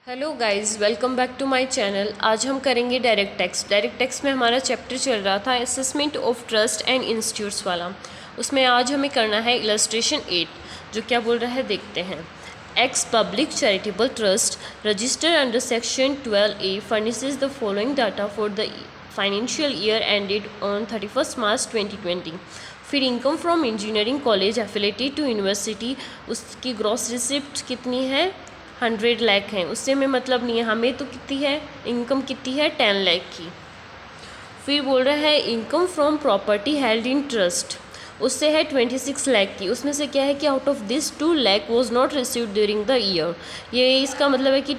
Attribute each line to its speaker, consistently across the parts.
Speaker 1: Hello guys, welcome back to my channel. आज हम करेंगे डायरेक्ट टैक्स। डायरेक्ट टैक्स में हमारा चैप्टर चल रहा था assessment of trust and institutes वाला। उसमें आज हमें करना है इलस्ट्रेशन 8, जो क्या बोल रहा है देखते हैं। X public charitable trust register under section 12A furnishes the following data for the financial year ended on 31 March 2020। फिर income from engineering college affiliated to university, उसकी ग्रॉस रिसिप्ट कितनी है 100 लाख हैं। उससे हमें मतलब नहीं है, हमें तो कितनी है इनकम, कितनी है 10 लाख की। फिर बोल रहा है income from property held in trust, उससे है 26 लाख की। उसमें से क्या है कि out of this 2 lakh was not received during the year. ये इसका मतलब है कि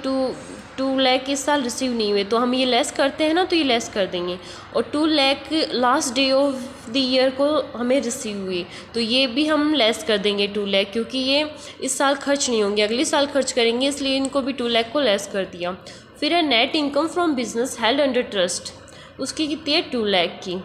Speaker 1: 2 लाख इस साल रिसीव नहीं हुए, तो हम ये लेस करते हैं ना, तो ये लेस कर देंगे। और 2 lakh last day of the year को हमें रिसीव हुए, तो ये भी हम लेस कर देंगे 2 लाख, क्योंकि ये इस साल खर्च नहीं होंगे, अगले साल खर्च करेंगे, इसलिए इनको भी 2 लाख को लेस कर दिया। फिर है net income from business held under trust, उसकी कितनी है 2 लाख की।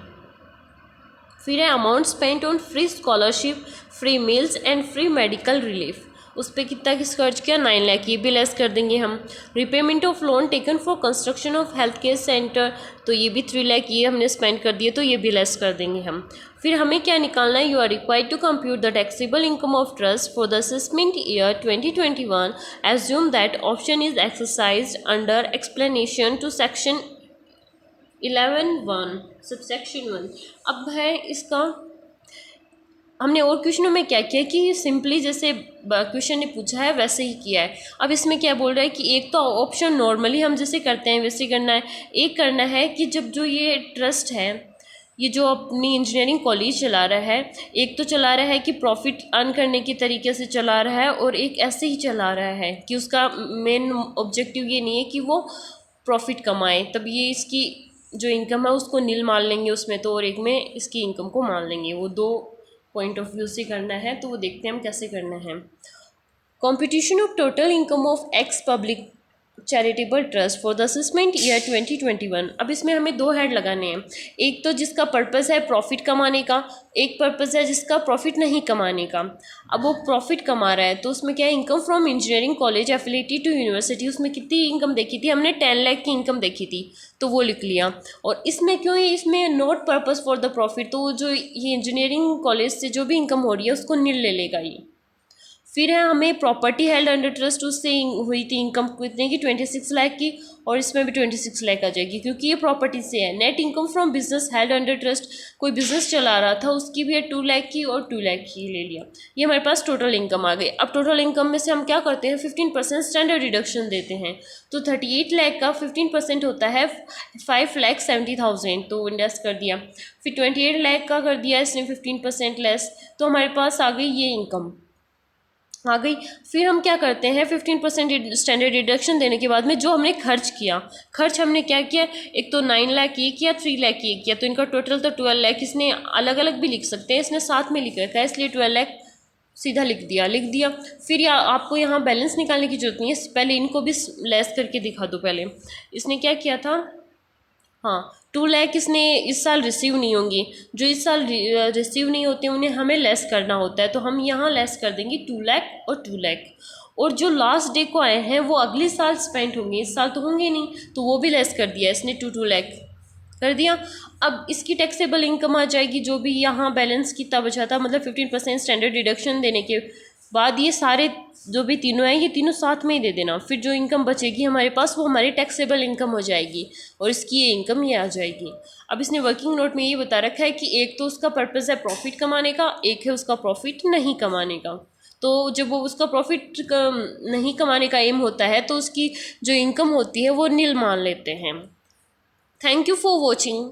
Speaker 1: फिर है amount spent on free scholarship, free meals and free medical relief, उस पर कितना किस खर्च किया 9 लाख, ये भी लेस कर देंगे हम। Repayment of loan taken for construction of health care centre, तो ये भी 3 लाख, ये हमने स्पेंड कर दिए, तो ये भी लेस कर देंगे हम। फिर हमें क्या निकालना है, you are required to compute the taxable income of trust for the assessment year 2021, assume that option is exercise under explanation to section 11(1) subsection 1। अब है इसका, हमने और क्वेश्चनों में क्या किया कि सिंपली जैसे क्वेश्चन ने पूछा है वैसे ही किया है। अब इसमें क्या बोल रहा है कि एक तो ऑप्शन नॉर्मली हम जैसे करते हैं वैसे करना है, एक करना है कि जब जो ये ट्रस्ट है, ये जो अपनी इंजीनियरिंग कॉलेज चला रहा है, एक तो चला रहा है कि प्रॉफिट अर्न करने के तरीके से चला रहा है, और एक ऐसे ही चला रहा है कि उसका मेन ऑब्जेक्टिव ये नहीं है कि वो प्रॉफिट कमाए, तब ये इसकी जो इनकम है उसको नील मान लेंगे उसमें तो, और एक में इसकी इनकम को मान लेंगे। वो दो पॉइंट ऑफ व्यू से करना है, तो वो देखते हैं हम कैसे करना है। Computation of total income of x public charitable trust for the assessment year 2021। अब इसमें हमें 2 हेड लगाने हैं, एक तो जिसका पर्पस है प्रॉफिट कमाने का, एक पर्पस है जिसका प्रॉफिट नहीं कमाने का। अब वो प्रॉफिट कमा रहा है, तो उसमें क्या है, income from engineering college affiliated to university, उसमें कितनी इनकम देखी थी हमने 10 लाख की इनकम देखी थी, तो वो लिख लिया। और इसमें क्यों है, इसमें not purpose for the profit, तो जो ये इंजीनियरिंग कॉलेज से जो भी इनकम हो रही है उसको नील ले लेगा ये। फिर है हमें प्रॉपर्टी हेल्ड अंडर ट्रस्ट, उससे हुई थी इनकम कितने की 26 लाख की, और इसमें भी 26 लाख आ जाएगी क्योंकि ये प्रॉपर्टी से है। Net income from business held under trust, कोई बिजनेस चला रहा था उसकी भी है 2 लाख की और 2 लाख की ले लिया। ये हमारे पास टोटल इनकम आ गई। अब टोटल इनकम में से हम क्या करते हैं, 15% स्टैंडर्ड डिडक्शन देते हैं, तो 38 लाख का 15% होता है 5,70,000, तो इंडेक्स कर दिया। फिर 28 लाख का कर दिया इसने 15% लेस, तो हमारे पास आ गई ये इनकम आ गई। फिर हम क्या करते हैं, 15% स्टैंडर्ड डिडक्शन देने के बाद में जो हमने खर्च किया, खर्च हमने क्या किया, एक तो 9 लाख ये किया, 3 लाख ये किया, तो इनका टोटल तो 12 लाख। इसने अलग अलग भी लिख सकते हैं, इसने साथ में लिख रखा है, इसलिए 12 लाख सीधा लिख दिया। फिर आपको यहाँ बैलेंस निकालने की जरूरत नहीं है, पहले इनको भी लेस करके दिखा दो। पहले इसने क्या किया था, हाँ 2 लाख इसने इस साल रिसीव नहीं होंगी, जो इस साल रिसीव नहीं होते उन्हें हमें लेस करना होता है, तो हम यहाँ लेस कर देंगे 2 लाख और 2 लाख। और जो लास्ट डे को आए हैं वो अगले साल स्पेंड होंगे, इस साल तो होंगे नहीं, तो वो भी लेस कर दिया इसने, 2 लाख कर दिया। अब इसकी टैक्सेबल इनकम आ जाएगी, जो भी यहाँ बैलेंस कितना बचा था, मतलब 15% स्टैंडर्ड डिडक्शन देने के बाद ये सारे जो भी तीनों हैं ये तीनों साथ में ही दे देना। फिर जो इनकम बचेगी हमारे पास वो हमारी टैक्सेबल इनकम हो जाएगी, और इसकी ये इनकम ये आ जाएगी। अब इसने वर्किंग नोट में ये बता रखा है कि एक तो उसका पर्पस है प्रॉफिट कमाने का, एक है उसका प्रॉफिट नहीं कमाने का। तो जब वो उसका प्रॉफिट नहीं कमाने का एम होता है, तो उसकी जो इनकम होती है वो नील मान लेते हैं। Thank you for watching.